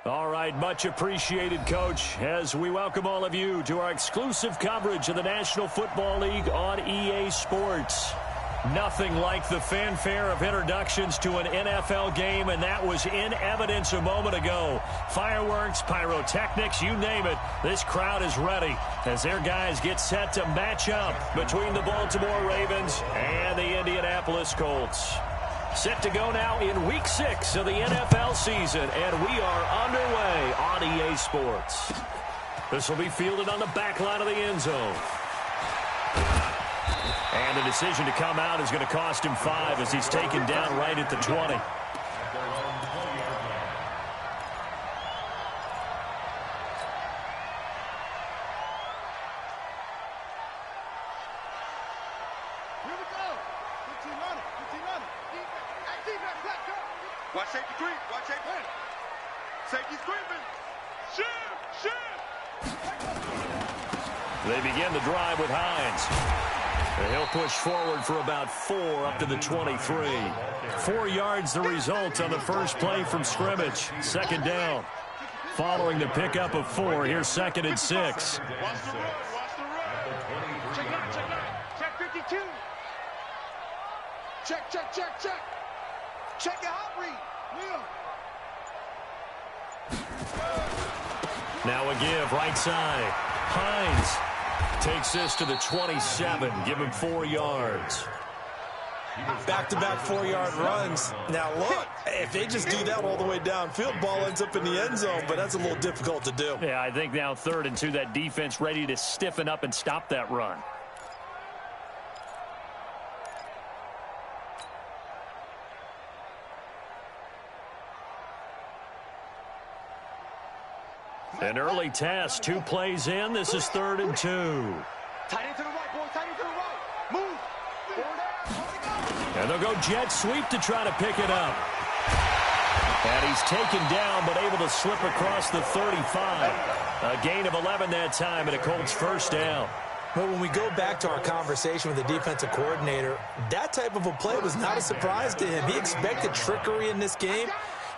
All right, much appreciated, Coach, as we welcome all of you to our exclusive coverage of the National Football League on EA Sports. Nothing like the fanfare of introductions to an NFL game, and that was in evidence a moment ago. Fireworks, pyrotechnics, you name it, this crowd is ready as their guys get set to match up between the Baltimore Ravens and the Indianapolis Colts. Set to go now in Week 6 of the NFL season, and we are underway on EA Sports. This will be fielded on the back line of the end zone. And the decision to come out is going to cost him 5 as he's taken down right at the 20. Watch safety creep. Watch safety. Safety's creeping. Shoot. They begin the drive with Hines. And he'll push forward for about 4 up to the 23. 4 yards the result on the first play from scrimmage. Second down. Following the pickup of 4, here's 2nd and 6. Watch the run. Check out. Check 52. Check. Check your hot read. Now a give, right side. Hines takes this to the 27. Give him 4 yards. Back-to-back 4-yard runs. Now, look, if they just do that all the way downfield, ball ends up in the end zone, but that's a little difficult to do. Yeah, I think now 3rd and 2, that defense ready to stiffen up and stop that run. An early test, 2 plays in. This is 3rd and 2. Tight end to the right, boy. Tight end to the right. Move. And they'll go jet sweep to try to pick it up. And he's taken down, but able to slip across the 35. A gain of 11 that time, and a Colts first down. Well, when we go back to our conversation with the defensive coordinator, that type of a play was not a surprise to him. He expected trickery in this game,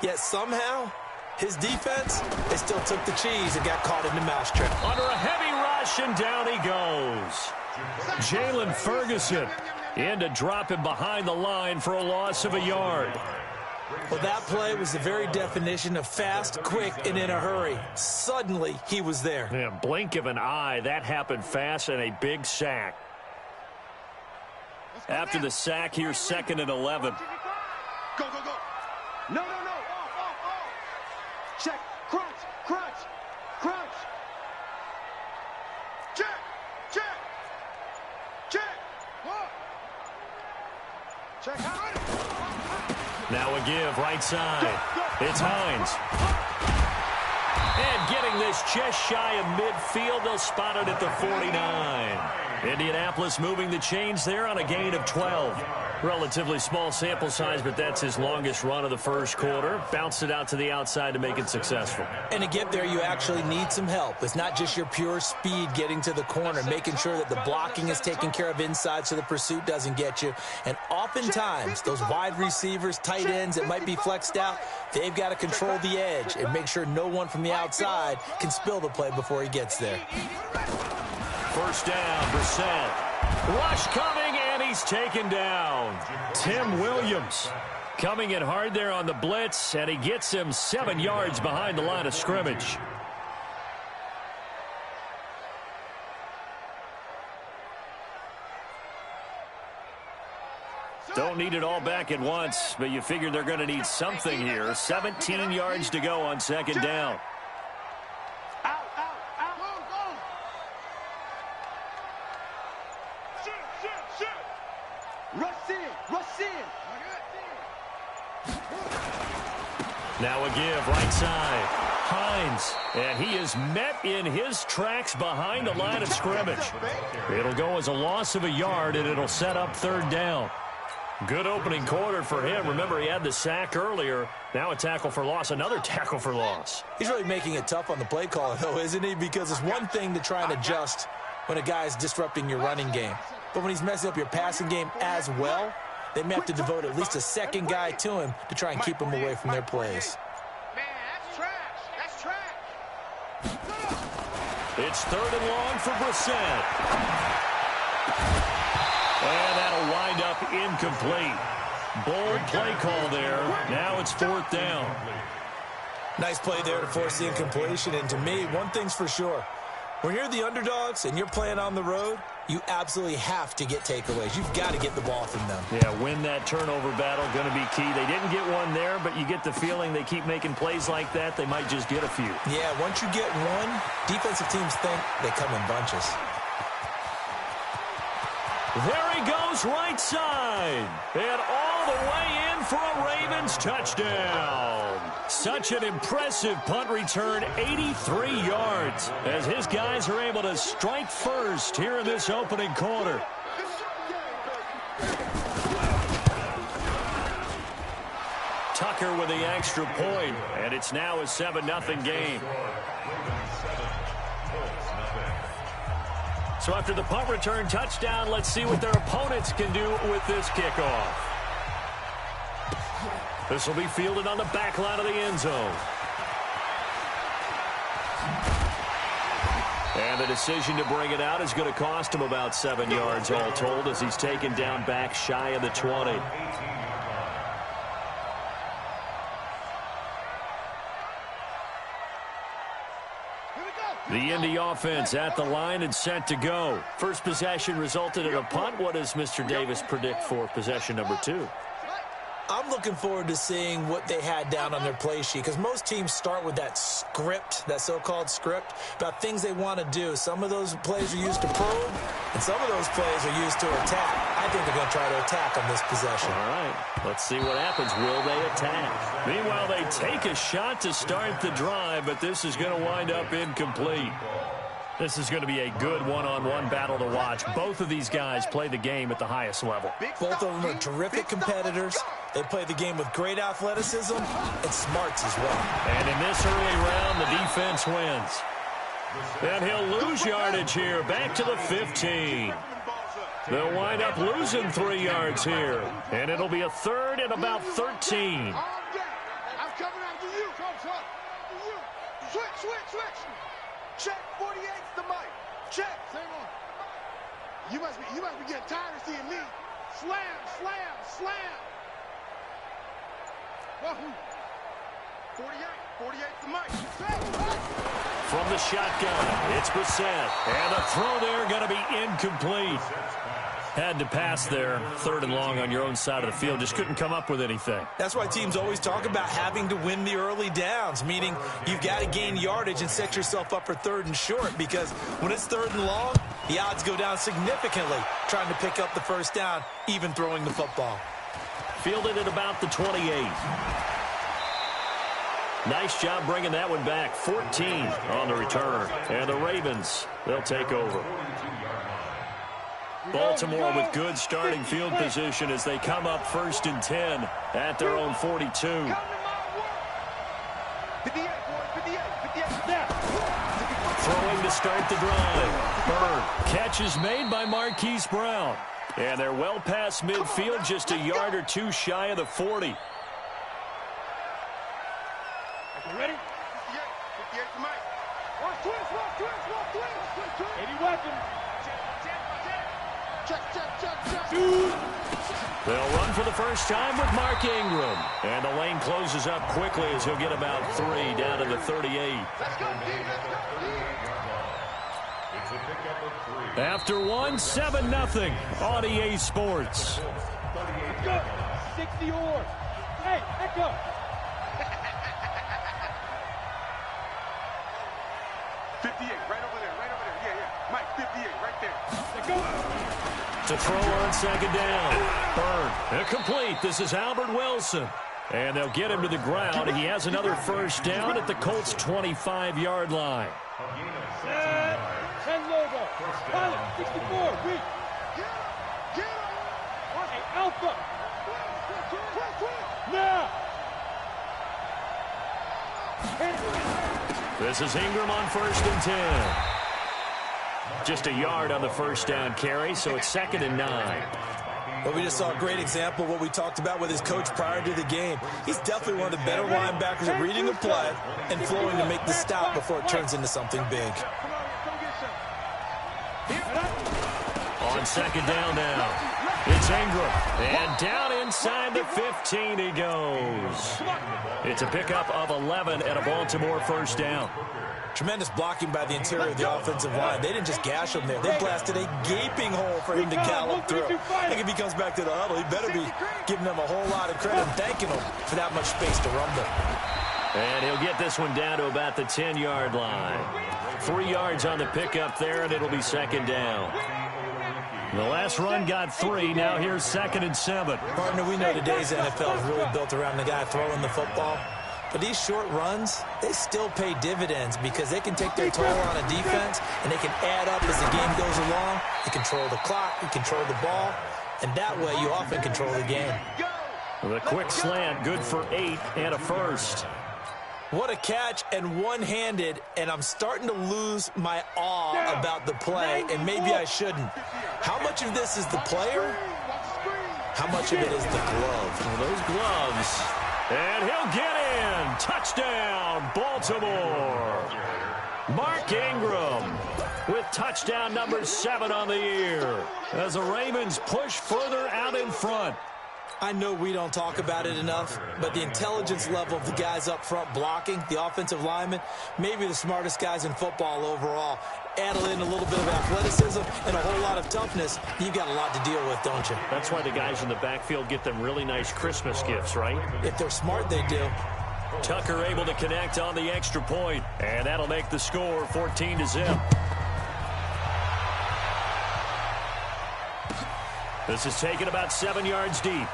yet somehow his defense, they still took the cheese and got caught in the mousetrap. Under a heavy rush, and down he goes. Jalen Ferguson in to drop him behind the line for a loss of a yard. Well, that play was the very definition of fast, quick, and in a hurry. Suddenly, he was there. Yeah, blink of an eye, that happened fast, and a big sack. After the sack, here's 2nd and 11. Go. No. Check. Crunch. Check. Now a give, right side. It's Hines. And getting this just shy of midfield, they'll spot it at the 49. Indianapolis moving the chains there on a gain of 12. Relatively small sample size, but that's his longest run of the first quarter. Bounced it out to the outside to make it successful. And to get there, you actually need some help. It's not just your pure speed getting to the corner, making sure that the blocking is taken care of inside so the pursuit doesn't get you. And oftentimes, those wide receivers, tight ends that might be flexed out, they've got to control the edge and make sure no one from the outside can spill the play before he gets there. First down, Brissett. Rush coming, and he's taken down. Tim Williams coming in hard there on the blitz, and he gets him 7 yards behind the line of scrimmage. Don't need it all back at once, but you figure they're going to need something here. 17 yards to go on 2nd down. Now a give, right side. Hines, and he is met in his tracks behind the line of scrimmage. It'll go as a loss of a yard, and it'll set up 3rd down. Good opening quarter for him. Remember, he had the sack earlier. Now a tackle for loss, another tackle for loss. He's really making it tough on the play call, though, isn't he? Because it's one thing to try and adjust when a guy is disrupting your running game. But when he's messing up your passing game as well, they may have to devote at least a second guy to him to try and keep him away from their plays. Man, that's trash. It's 3rd and long for Brissett. And that'll wind up incomplete. Bold play call there. Now it's 4th down. Nice play there to force the incompletion. And to me, one thing's for sure. When you're the underdogs and you're playing on the road, you absolutely have to get takeaways. You've got to get the ball from them. Yeah, win that turnover battle, going to be key. They didn't get one there, but you get the feeling they keep making plays like that, they might just get a few. Yeah, once you get one, defensive teams think they come in bunches. There he goes, right side. And all the way in for a Ravens touchdown. Such an impressive punt return, 83 yards, as his guys are able to strike first here in this opening quarter. Tucker with the extra point, and it's now a 7-0 game. So after the punt return touchdown, let's see what their opponents can do with this kickoff. This will be fielded on the back line of the end zone. And the decision to bring it out is going to cost him about 7 yards all told, as he's taken down back shy of the 20. The Indy offense at the line and set to go. First possession resulted in a punt. What does Mr. Davis predict for possession number 2? I'm looking forward to seeing what they had down on their play sheet, because most teams start with that script, that so-called script, about things they want to do. Some of those plays are used to probe, and some of those plays are used to attack. I think they're going to try to attack on this possession. All right, let's see what happens. Will they attack? Meanwhile, they take a shot to start the drive, but this is going to wind up incomplete. This is going to be a good one-on-one battle to watch. Both of these guys play the game at the highest level. Both of them are terrific competitors. They play the game with great athleticism and smarts as well. And in this early round, the defense wins. And he'll lose yardage here, back to the 15. They'll wind up losing 3 yards here. And it'll be a 3rd and about 13. I'm coming after you. Switch. Check, 48's the mic. Check. Same on. You must be getting tired of seeing me. Slam. Wahoo. 48's the mic. From the shotgun, it's Brissett. And the throw there going to be incomplete. Had to pass there, 3rd and long on your own side of the field. Just couldn't come up with anything. That's why teams always talk about having to win the early downs, meaning you've got to gain yardage and set yourself up for 3rd and short, because when it's 3rd and long, the odds go down significantly trying to pick up the first down, even throwing the football. Fielded at about the 28. Nice job bringing that one back. 14 on the return. And the Ravens, they'll take over. Baltimore with good starting field position as they come up 1st and 10 at their own 42. Throwing to start the drive. Bird. Catch is made by Marquise Brown. And they're well past midfield, just a yard or two shy of the 40. You ready? 58 to Mike. Watch twist. 80 weapon. Check. They'll run for the first time with Mark Ingram. And the lane closes up quickly as he'll get about 3 down to the 38. Let's go, After 7-0 on EA Sports. Let's go. 60 oars. Hey, echo. Right over there. Yeah. Mike, 58, right there. Let's go. To throw on 2nd down. Bird, incomplete. This is Albert Wilson. And they'll get him to the ground. He has another first down at the Colts' 25-yard line. 10 logo. Pilot, 64, weak. Get him. Hey, Alpha. Now. This is Ingram on 1st and 10. Just a yard on the first down carry, so it's 2nd and 9. Well, we just saw a great example of what we talked about with his coach prior to the game. He's definitely one of the better linebackers at reading a play and flowing to make the stop before it turns into something big. On second down now, it's Ingram. And down inside the 15 he goes. It's a pickup of 11 and a Baltimore first down. Tremendous blocking by the interior of the offensive line. They didn't just gash him there. They blasted a gaping hole for him to gallop through. I think if he comes back to the huddle, he better be giving them a whole lot of credit and thanking them for that much space to rumble. And he'll get this one down to about the 10-yard line. 3 yards on the pickup there, and it'll be second down. The last run got 3. Now here's 2nd and 7. Partner, we know today's NFL is really built around the guy throwing the football. But these short runs, they still pay dividends because they can take their toll on a defense and they can add up as the game goes along. You control the clock, you control the ball, and that way you often control the game. The quick slant, good for 8 and a first. What a catch, and one-handed, and I'm starting to lose my awe about the play, and maybe I shouldn't. How much of this is the player? How much of it is the glove? Well, those gloves. And he'll get in. Touchdown, Baltimore. Mark Ingram with touchdown number 7 on the year as the Ravens push further out in front. I know we don't talk about it enough, but the intelligence level of the guys up front blocking, the offensive linemen, maybe the smartest guys in football overall. Add in a little bit of athleticism and a whole lot of toughness, you've got a lot to deal with, don't you? That's why the guys in the backfield get them really nice Christmas gifts, right? If they're smart, they do. Tucker able to connect on the extra point, and that'll make the score 14-0. This is taken about 7 yards deep.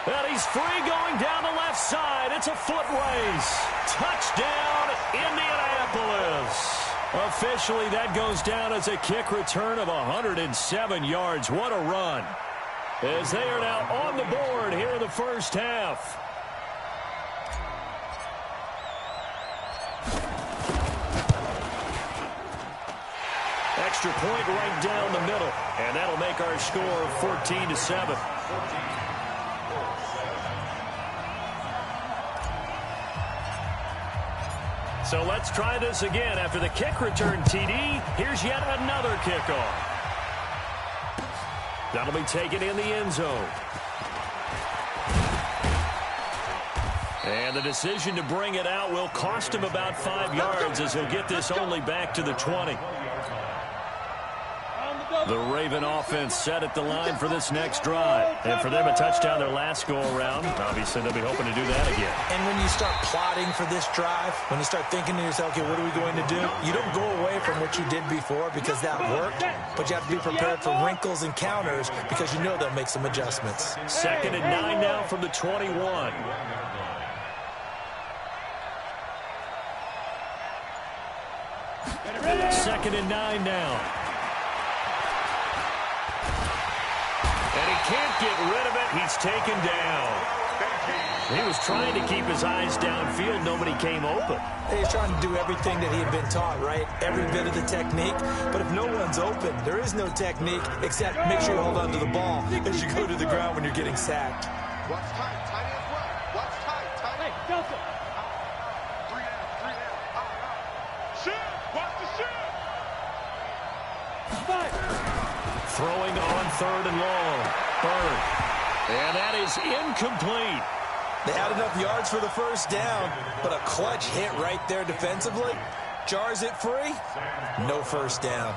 And he's free going down the left side. It's a foot race. Touchdown, Indianapolis. Officially, that goes down as a kick return of 107 yards. What a run. As they are now on the board here in the first half. Extra point right down the middle. And that'll make our score 14-7. So let's try this again. After the kick return TD, here's yet another kickoff. That'll be taken in the end zone. And the decision to bring it out will cost him about 5 yards as he'll get this only back to the 20. The Raven offense set at the line for this next drive. And for them, a touchdown their last go-around. Obviously, they'll be hoping to do that again. And when you start plotting for this drive, when you start thinking to yourself, okay, what are we going to do? You don't go away from what you did before because that worked, but you have to be prepared for wrinkles and counters because you know they'll make some adjustments. 2nd and 9 now from the 21. Second and 9 now. And he can't get rid of it. He's taken down. He was trying to keep his eyes downfield. Nobody came open. He's trying to do everything that he had been taught, right? Every bit of the technique. But if no one's open, there is no technique except make sure you hold on to the ball as you go to the ground when you're getting sacked. Watch tight. Tight as well. Watch tight. Tight. Hey, Delta. 3 down. Shoot. Watch the shoot. Throwing on 3rd and long. Bird. And that is incomplete. They had enough yards for the first down, but a clutch hit right there defensively jars it free. No first down.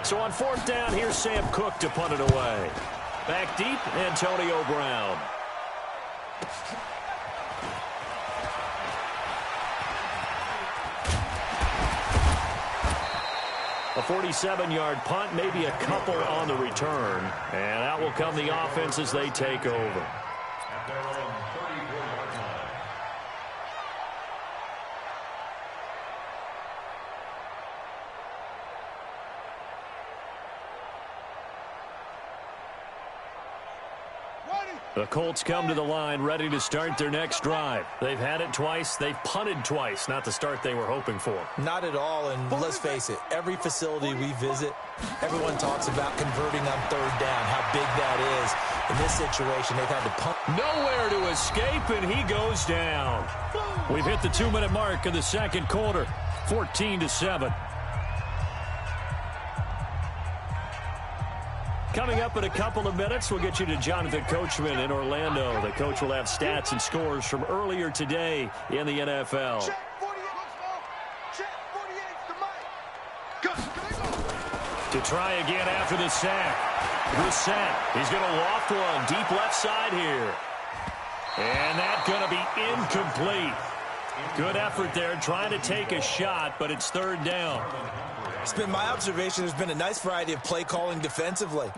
So on 4th down, here's Sam Cook to punt it away. Back deep, Antonio Brown. A 47-yard punt, maybe a couple on the return. And out will come the offense as they take over. The Colts come to the line ready to start their next drive. They've had it twice. They've punted twice. Not the start they were hoping for. Not at all, and let's face it, every facility we visit, everyone talks about converting on third down, how big that is. In this situation, they've had to punt. Nowhere to escape, and he goes down. We've hit the 2-minute mark of the second quarter, 14-7. Coming up in a couple of minutes, we'll get you to Jonathan Coachman in Orlando. The coach will have stats and scores from earlier today in the NFL. Check 48. Check 48's the mic. To try again after the sack. Brissett, he's going to loft one deep left side here. And that's going to be incomplete. Good effort there trying to take a shot, but it's third down. It's been my observation there's been a nice variety of play calling defensively.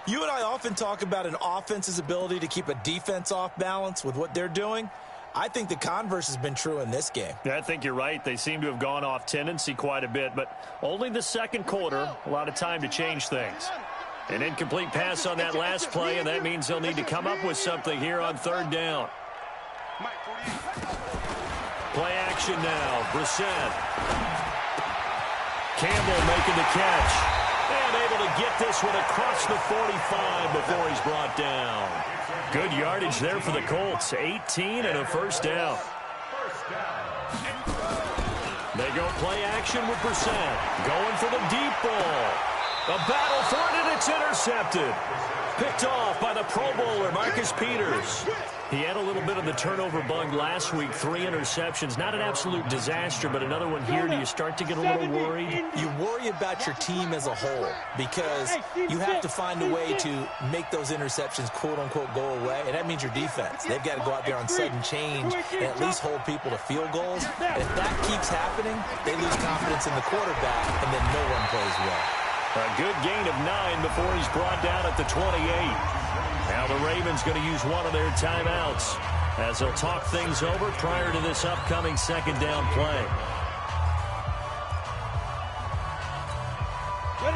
You and I often talk about an offense's ability to keep a defense off balance with what they're doing. I think the converse has been true in this game. Yeah, I think you're right. They seem to have gone off tendency quite a bit, but only the second quarter, a lot of time to change things. An incomplete pass on that last play, and that means they'll need to come up with something here on third down. Play action now. Brissett. Campbell making the catch. And able to get this one across the 45 before he's brought down. Good yardage there for the Colts. 18 and a first down. They go play action with Brissett. Going for the deep ball. A battle for it, and it's intercepted. Picked off by the Pro Bowler, Marcus Peters. He had a little bit of the turnover bug last week, 3 interceptions. Not an absolute disaster, but another one here. Do you start to get a little worried? You worry about your team as a whole because you have to find a way to make those interceptions, quote-unquote, go away, and that means your defense. They've got to go out there on sudden change and at least hold people to field goals. And if that keeps happening, they lose confidence in the quarterback, and then no one plays well. A good gain of 9 before he's brought down at the 28. Now the Ravens going to use one of their timeouts as they'll talk things over prior to this upcoming second down play.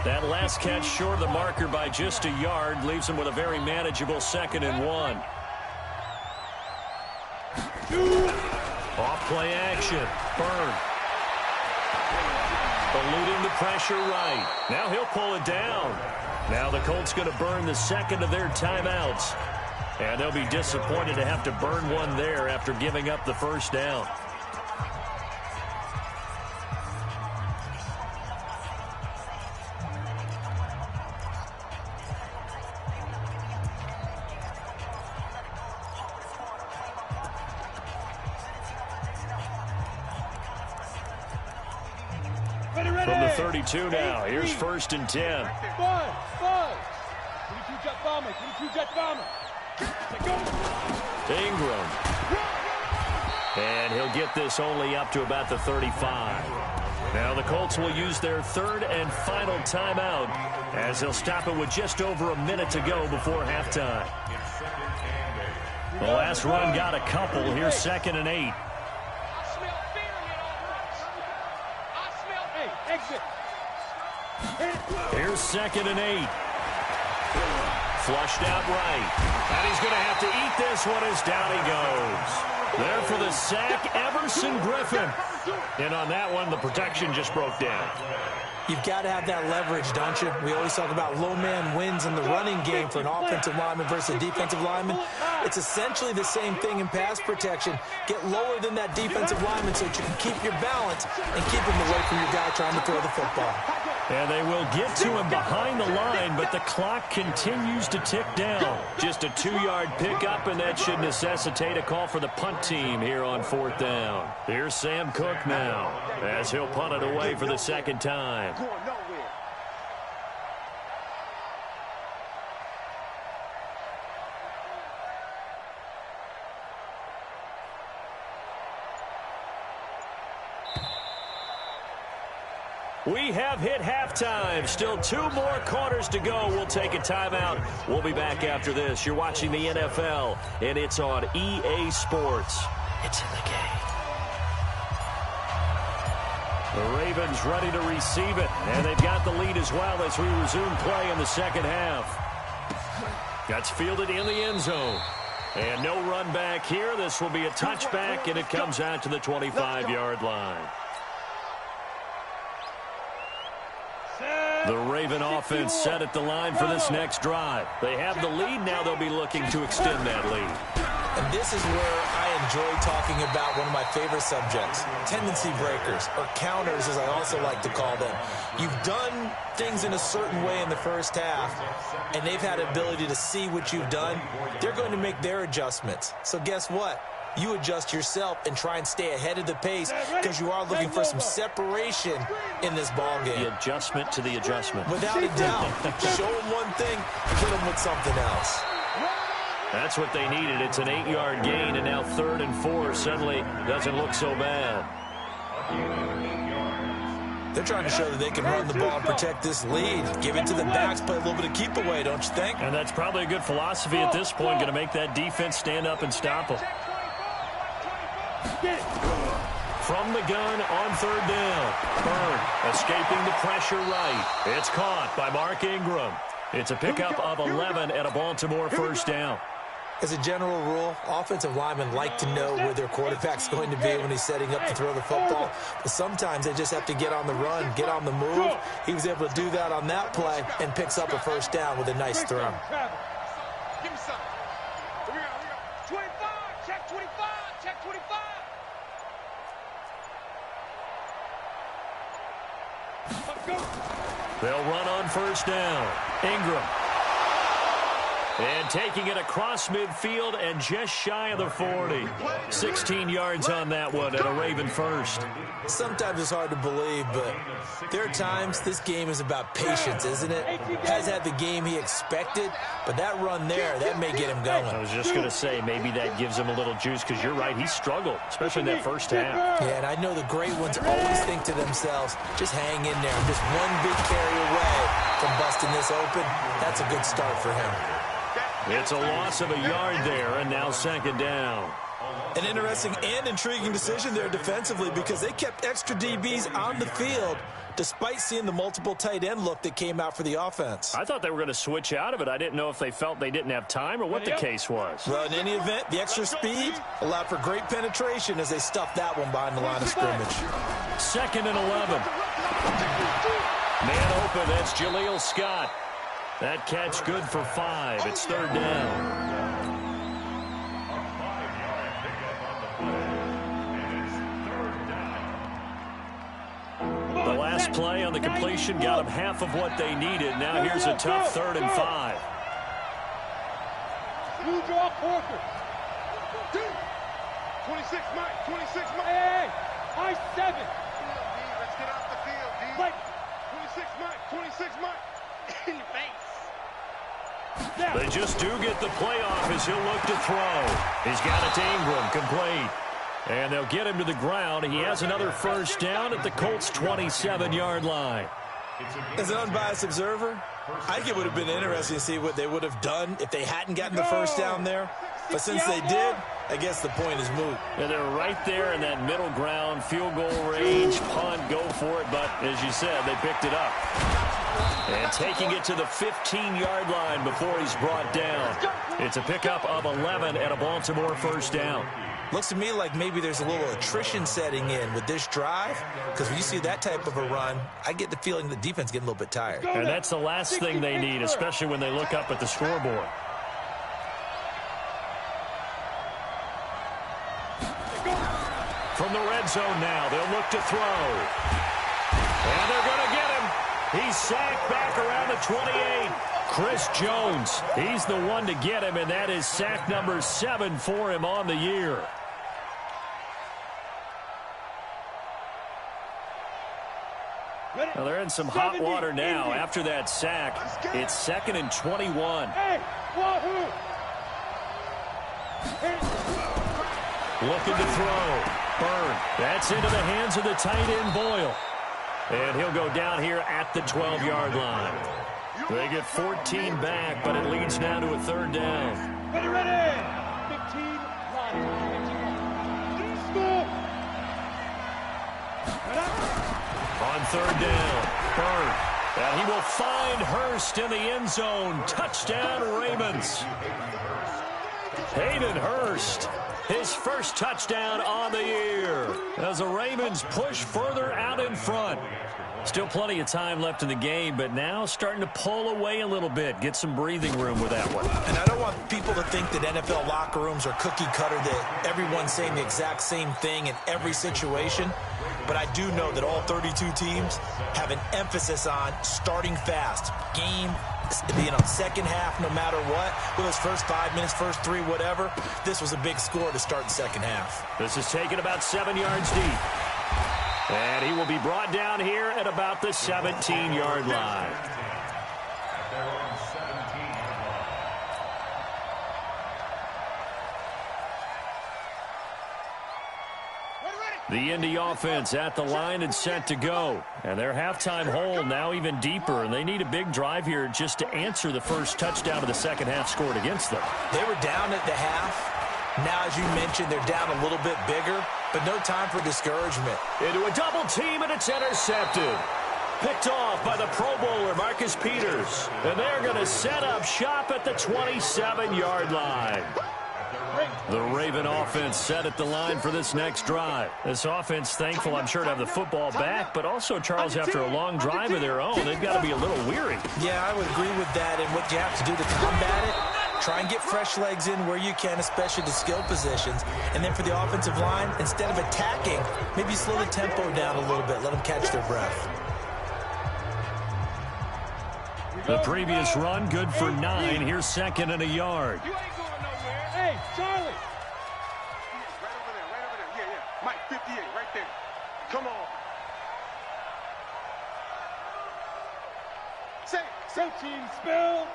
That last catch short of the marker by just a yard leaves him with a very manageable 2nd and 1. Off play action. Burn. Eluding the pressure right. Now he'll pull it down. Now the Colts going to burn the second of their timeouts. And they'll be disappointed to have to burn one there after giving up the first down. From the 32 now, here's 1st and 10. Ingram. And he'll get this only up to about the 35. Now the Colts will use their 3rd and final timeout as they'll stop it with just over a minute to go before halftime. The last run got a couple. Here's 2nd and 8. Here's 2nd and 8. Flushed out right. And he's going to have to eat this one as down he goes. There for the sack, Everson Griffin. And on that one, the protection just broke down. You've got to have that leverage, don't you? We always talk about low man wins in the running game for an offensive lineman versus a defensive lineman. It's essentially the same thing in pass protection. Get lower than that defensive lineman so that you can keep your balance and keep him away from your guy trying to throw the football. And they will get to him behind the line, but the clock continues to tick down. Just a 2-yard pickup, and that should necessitate a call for the punt team here on 4th down. Here's Sam Cook now as he'll punt it away for the 2nd time. We have hit halftime. Still 2 more quarters to go. We'll take a timeout. We'll be back after this. You're watching the NFL, and it's on EA Sports. It's in the game. The Ravens ready to receive it, and they've got the lead as well as we resume play in the second half. That's fielded in the end zone. And no run back here. This will be a touchback, and it comes out to the 25-yard line. The Raven offense set at the line for this next drive. They have the lead. Now they'll be looking to extend that lead. And this is where I enjoy talking about one of my favorite subjects, tendency breakers, or counters as I also like to call them. You've done things in a certain way in the first half, and they've had ability to see what you've done. They're going to make their adjustments. So guess what? You adjust yourself and try and stay ahead of the pace because you are looking for some separation in this ball game. The adjustment to the adjustment. Without a doubt. Show them one thing, hit them with something else. That's what they needed. It's an 8-yard gain, and now 3rd and 4 suddenly doesn't look so bad. They're trying to show that they can run the ball and protect this lead. Give it to the backs, play a little bit of keep away, don't you think? And that's probably a good philosophy at this point, going to make that defense stand up and stop them. From the gun on 3rd down. Byrne escaping the pressure right. It's caught by Mark Ingram. It's a pickup of 11 and a Baltimore first down. As a general rule, offensive linemen like to know where their quarterback's going to be when he's setting up to throw the football. But sometimes they just have to get on the run, get on the move. He was able to do that on that play and picks up a first down with a nice throw. Give me some. Here we go. 25. Check 25. Check 25. Let's go. They'll run on first down. Ingram. And taking it across midfield and just shy of the 40. 16 yards on that one and a Raven first. Sometimes it's hard to believe, but there are times this game is about patience, isn't it? Has had the game he expected, but that run there, that may get him going. I was just going to say, maybe that gives him a little juice because you're right, he struggled, especially in that first half. Yeah, and I know the great ones always think to themselves, just hang in there. I'm just one big carry away from busting this open. That's a good start for him. It's a loss of a yard there, and now 2nd down. An interesting and intriguing decision there defensively because they kept extra DBs on the field despite seeing the multiple tight end look that came out for the offense. I thought they were going to switch out of it. I didn't know if they felt they didn't have time or what the case was. Well, in any event, the extra speed allowed for great penetration as they stuffed that one behind the line of scrimmage. 2nd and 11. Man open, that's Jaleel Scott. That catch good for 5. It's 3rd down. The last play on the completion got them half of what they needed. Now here's a tough 3rd and 5. Smooth draw, Porker. 26, Mike. 26, Mike. Hey, high 7. Let's get off the field, D. Mike. 26, Mike. 26, Mike. In your face. They just do get the playoff as he'll look to throw. He's got it to Ingram, complete. And they'll get him to the ground. He has another first down at the Colts' 27-yard line. As an unbiased observer, I think it would have been interesting to see what they would have done if they hadn't gotten the first down there. But since they did, I guess the point is moot. And they're right there in that middle ground, field goal range, punt, go for it. But as you said, they picked it up. And taking it to the 15-yard line before he's brought down. It's a pickup of 11 and a Baltimore first down. Looks to me like maybe there's a little attrition setting in with this drive, because when you see that type of a run, I get the feeling the defense getting a little bit tired. And that's the last thing they need, especially when they look up at the scoreboard. From the red zone now, they'll look to throw. And they're going to get him. He's sacked back around the 28. Chris Jones, he's the one to get him, and that is sack number 7 for him on the year. Well, they're in some hot water now. After that sack, it's 2nd and 21. Looking to throw. Byrne. That's into the hands of the tight end, Boyle. And he'll go down here at the 12-yard line. They get 14 back, but it leads now to a 3rd down. Ready, ready. 15, line. On 3rd down, Byrne And he will find Hurst in the end zone. Touchdown, Ravens. Hayden Hurst, his first touchdown on the year, as the Ravens push further out in front. Still plenty of time left in the game, but now starting to pull away a little bit. Get some breathing room with that one. And I don't want people to think that NFL locker rooms are cookie cutter, that everyone's saying the exact same thing in every situation. But I do know that all 32 teams have an emphasis on starting fast. Game, second half, no matter what. With those first 5 minutes, first 3, whatever. This was a big score to start the second half. This is taken about 7 yards deep. And he will be brought down here at about the 17-yard line. The Indy offense at the line and set to go. And their halftime hole now even deeper, and they need a big drive here just to answer the first touchdown of the second half scored against them. They were down at the half. Now, as you mentioned, they're down a little bit bigger, but no time for discouragement. Into a double team, and it's intercepted. Picked off by the Pro Bowler, Marcus Peters. And they're going to set up shop at the 27-yard line. The Raven offense set at the line for this next drive. This offense thankful, I'm sure, to have the football back, but also, Charles, after a long drive of their own, they've got to be a little weary. Yeah, I would agree with that, and what you have to do to combat it, try and get fresh legs in where you can, especially the skill positions. And then for the offensive line, instead of attacking, maybe slow the tempo down a little bit, let them catch their breath. The previous run, good for 9. Here's second and a yard. Hey, Charlie! Right over there. Yeah. Mike, 58, right there. Come on. Say, team, spell.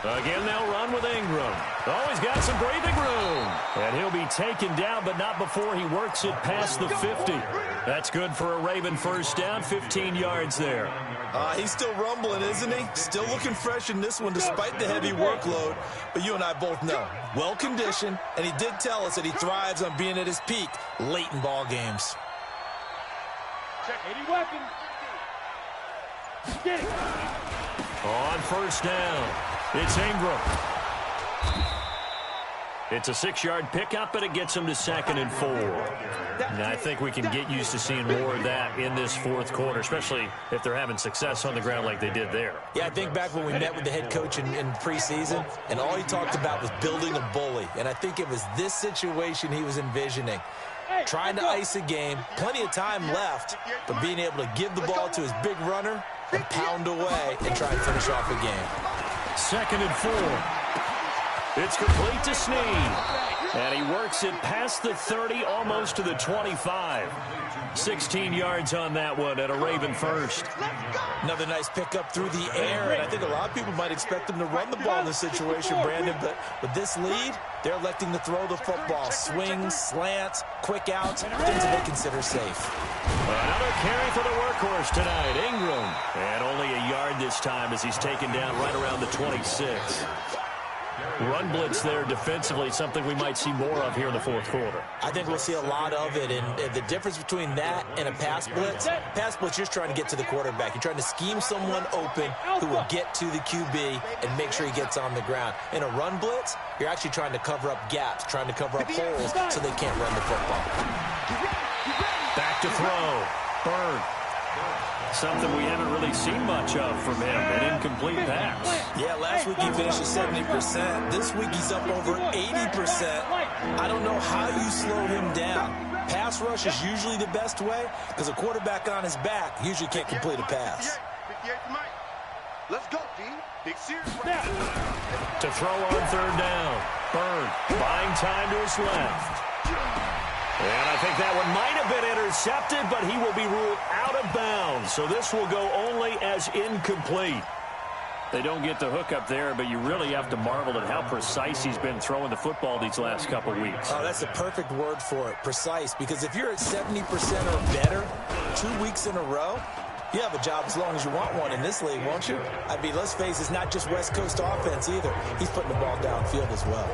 Again, they'll run with Ingram. Always got some breathing room. And he'll be taken down, but not before he works it past the 50. That's good for a Raven first down, 15 yards there. He's still rumbling, isn't he? Still looking fresh in this one despite the heavy workload. But you and I both know, well-conditioned, and he did tell us that he thrives on being at his peak late in ball games. Check 80 weapons. Get it. On first down, it's Ingram. It's a 6-yard pickup, and it gets him to 2nd and 4. And I think we can get used to seeing more of that in this fourth quarter, especially if they're having success on the ground like they did there. Yeah, I think back when we met with the head coach in preseason, and all he talked about was building a bully. And I think it was this situation he was envisioning. Trying to ice a game, plenty of time left, but being able to give the ball to his big runner and pound away and try and finish off a game. 2nd and 4. It's complete to Snead. And he works it past the 30, almost to the 25. 16 yards on that one at a Raven first. Another nice pickup through the air, and I think a lot of people might expect him to run the ball in this situation, Brandon, but with this lead, they're electing to throw the football. Swings, slants, quick outs, things that they consider safe. Another carry for the workhorse tonight, Ingram. And only a yard this time as he's taken down right around the 26. Run blitz there defensively, something we might see more of here in the fourth quarter. I think we'll see a lot of it, and the difference between that and a pass blitz, you're just trying to get to the quarterback. You're trying to scheme someone open who will get to the QB and make sure he gets on the ground. In a run blitz, you're actually trying to cover up gaps, trying to cover up holes so they can't run the football. Back to throw. Bird. Something we haven't really seen much of from him, an incomplete pass. Yeah, last week he finished at 70%. This week he's up over 80%. I don't know how you slow him down. Pass rush is usually the best way because a quarterback on his back usually can't complete a pass. 58 to Mike. Let's go, D. Big series. To throw on third down. Bird buying time to his left. And I think that one might have been intercepted, but he will be ruled out of bounds. So this will go only as incomplete. They don't get the hook up there, but you really have to marvel at how precise he's been throwing the football these last couple weeks. Oh, that's the perfect word for it, precise. Because if you're at 70% or better 2 weeks in a row, you have a job as long as you want one in this league, won't you? I mean, let's face it, it's not just West Coast offense either. He's putting the ball downfield as well.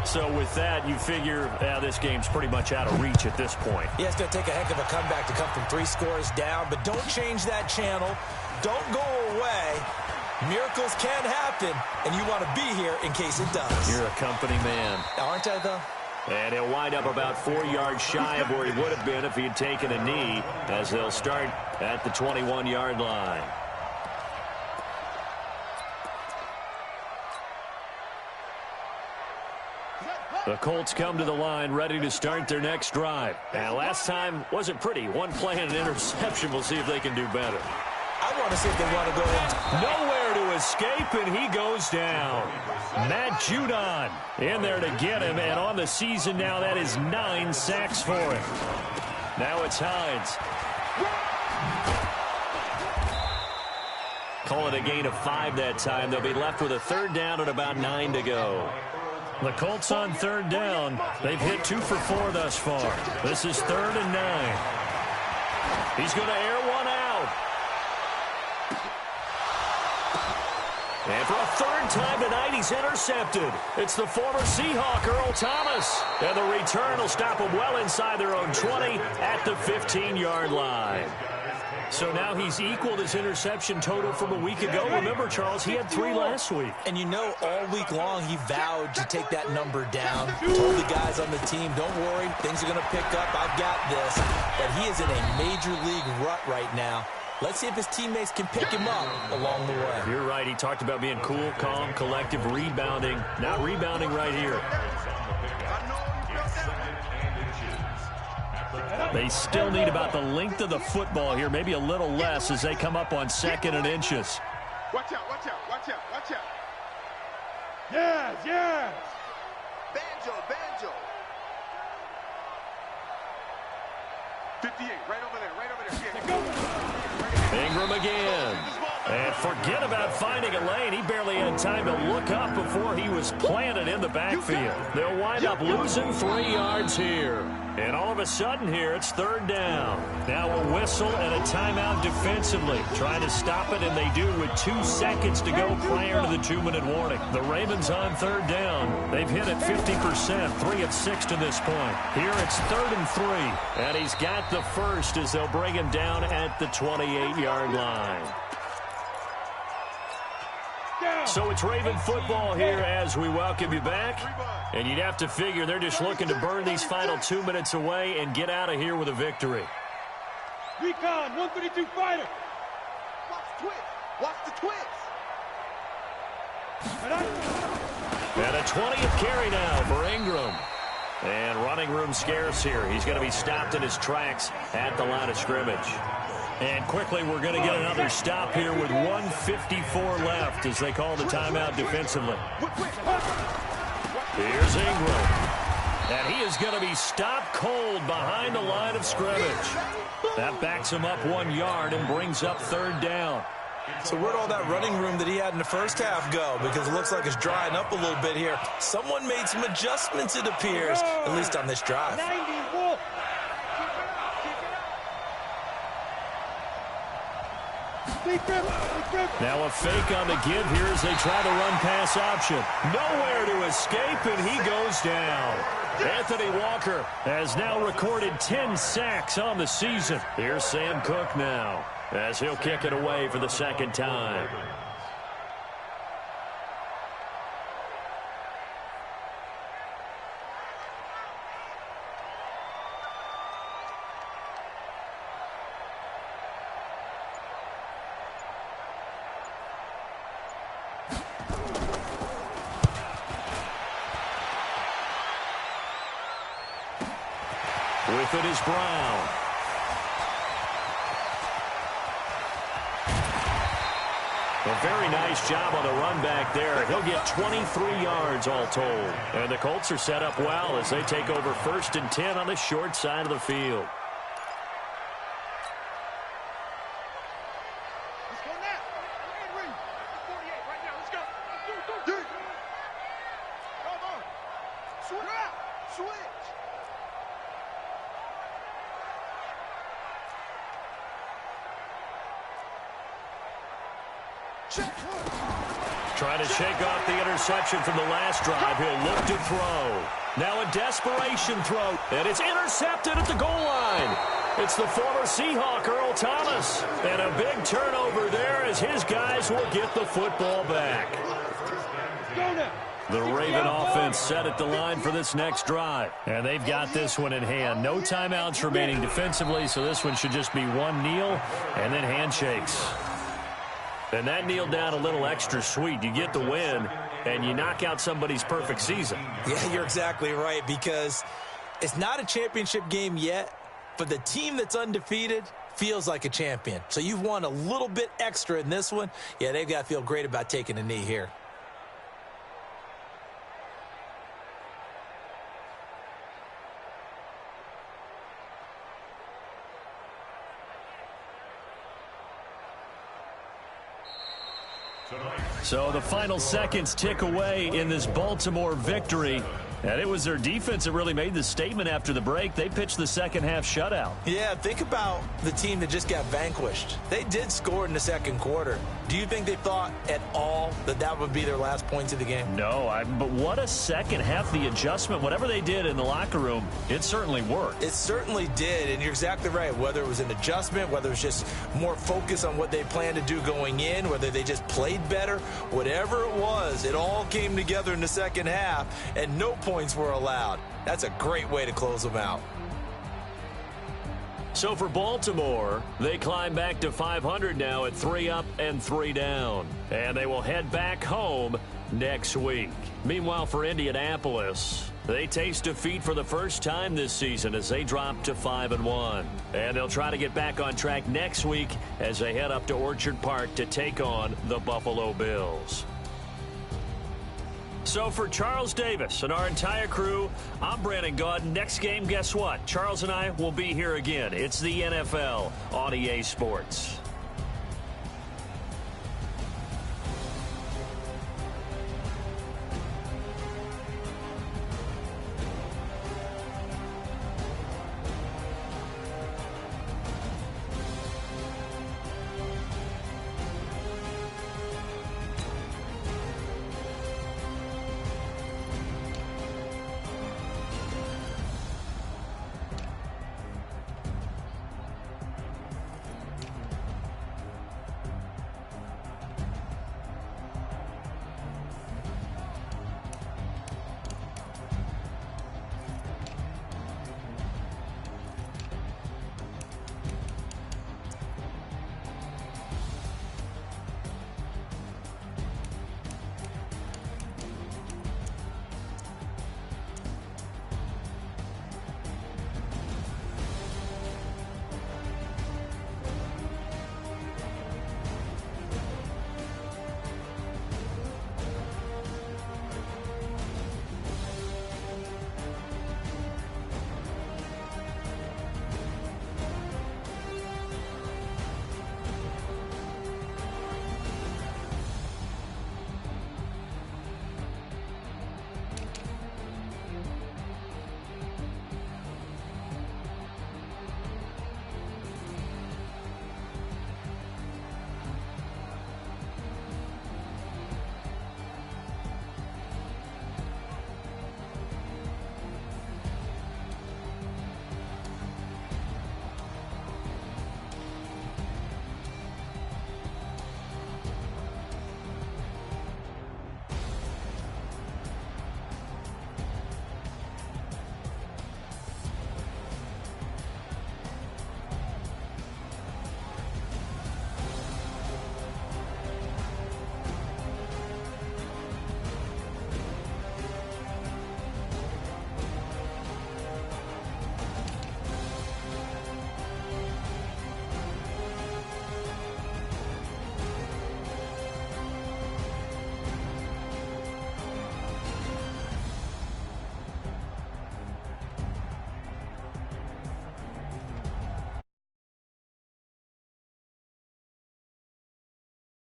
So with that, you figure this game's pretty much out of reach at this point. Yeah, it's going to take a heck of a comeback to come from 3 scores down, but don't change that channel. Don't go away. Miracles can happen, and you want to be here in case it does. You're a company man. Aren't I, though? And he'll wind up about 4 yards shy of where he would have been if he had taken a knee, as they'll start at the 21-yard line. The Colts come to the line ready to start their next drive. And last time wasn't pretty. One play and an interception. We'll see if they can do better. I want to see if they want to go in. Nowhere to escape, and he goes down. Matt Judon in there to get him, and on the season now, that is 9 sacks for him. Now it's Hines. Call it a gain of 5 that time. They'll be left with a 3rd down and about 9 to go. The Colts on 3rd down. They've hit 2 for 4 thus far. This is 3rd and 9. He's going to air one out. And for a 3rd time tonight, he's intercepted. It's the former Seahawk, Earl Thomas. And the return will stop them well inside their own 20 at the 15-yard line. So now he's equaled his interception total from a week ago. Remember, Charles, he had 3 last week. And you know, all week long he vowed to take that number down. Told the guys on the team, don't worry, things are going to pick up. I've got this. But he is in a major league rut right now. Let's see if his teammates can pick him up along the way. You're right. He talked about being cool, calm, collective, rebounding. Not rebounding right here. They still need about the length of the football here, maybe a little less as they come up on 2nd and inches. Watch out, watch out, watch out, watch out. Yes, yes. Banjo, banjo. 58, right over there, Yeah. Ingram again. And forget about finding a lane. He barely had time to look up before he was planted in the backfield. They'll wind up losing 3 yards here. And all of a sudden here, it's 3rd down. Now a whistle and a timeout defensively. Trying to stop it, and they do with 2 seconds to go prior to the 2-minute warning. The Ravens on 3rd down. They've hit it 50%, 3 of 6 to this point. Here it's 3rd and 3. And he's got the first as they'll bring him down at the 28-yard line. So it's Raven football here as we welcome you back. And you'd have to figure they're just looking to burn these final 2 minutes away and get out of here with a victory. Recon, 132 fighter. Watch the twist. Watch the twist. And a 20th carry now for Ingram. And running room scarce here. He's going to be stopped in his tracks at the line of scrimmage. And quickly, we're going to get another stop here with 1:54 left as they call the timeout defensively. Here's Ingram. And he is going to be stopped cold behind the line of scrimmage. That backs him up 1 yard and brings up 3rd down. So where'd all that running room that he had in the first half go? Because it looks like it's drying up a little bit here. Someone made some adjustments, it appears, at least on this drive. 91. Now a fake on the give here as they try the run-pass option. Nowhere to escape, and he goes down. Anthony Walker has now recorded 10 sacks on the season. Here's Sam Cook now as he'll kick it away for the 2nd time. With it is Brown. A very nice job on the run back there. He'll get 23 yards all told. And the Colts are set up well as they take over 1st and 10 on the short side of the field. Let's go now. 48 right now. Let's go. Come on. Switch. Trying to shake off the interception from the last drive. He'll look to throw. Now a desperation throw, and it's intercepted at the goal line. It's the former Seahawk, Earl Thomas. And a big turnover there as his guys will get the football back. The Raven offense set at the line for this next drive. And they've got this one in hand. No timeouts remaining defensively, so this one should just be one kneel and then handshakes. And that kneel down a little extra sweet. You get the win, and you knock out somebody's perfect season. Yeah, you're exactly right, because it's not a championship game yet, but the team that's undefeated feels like a champion. So you've won a little bit extra in this one. Yeah, they've got to feel great about taking a knee here. So the final seconds tick away in this Baltimore victory. And it was their defense that really made the statement after the break. They pitched the second half shutout. Yeah, think about the team that just got vanquished. They did score in the second quarter. Do you think they thought at all that that would be their last points of the game? No, but what a second half. The adjustment, whatever they did in the locker room, it certainly worked. It certainly did, and you're exactly right. Whether it was an adjustment, whether it was just more focus on what they planned to do going in, whether they just played better, whatever it was, it all came together in the second half, and no points were allowed. That's a great way to close them out. So for Baltimore, they climb back to 500 now at 3 up and 3 down. And they will head back home next week. Meanwhile, for Indianapolis, they taste defeat for the first time this season as they drop to 5-1. And they'll try to get back on track next week as they head up to Orchard Park to take on the Buffalo Bills. So for Charles Davis and our entire crew, I'm Brandon Gaudin. Next game, guess what? Charles and I will be here again. It's the NFL on EA Sports.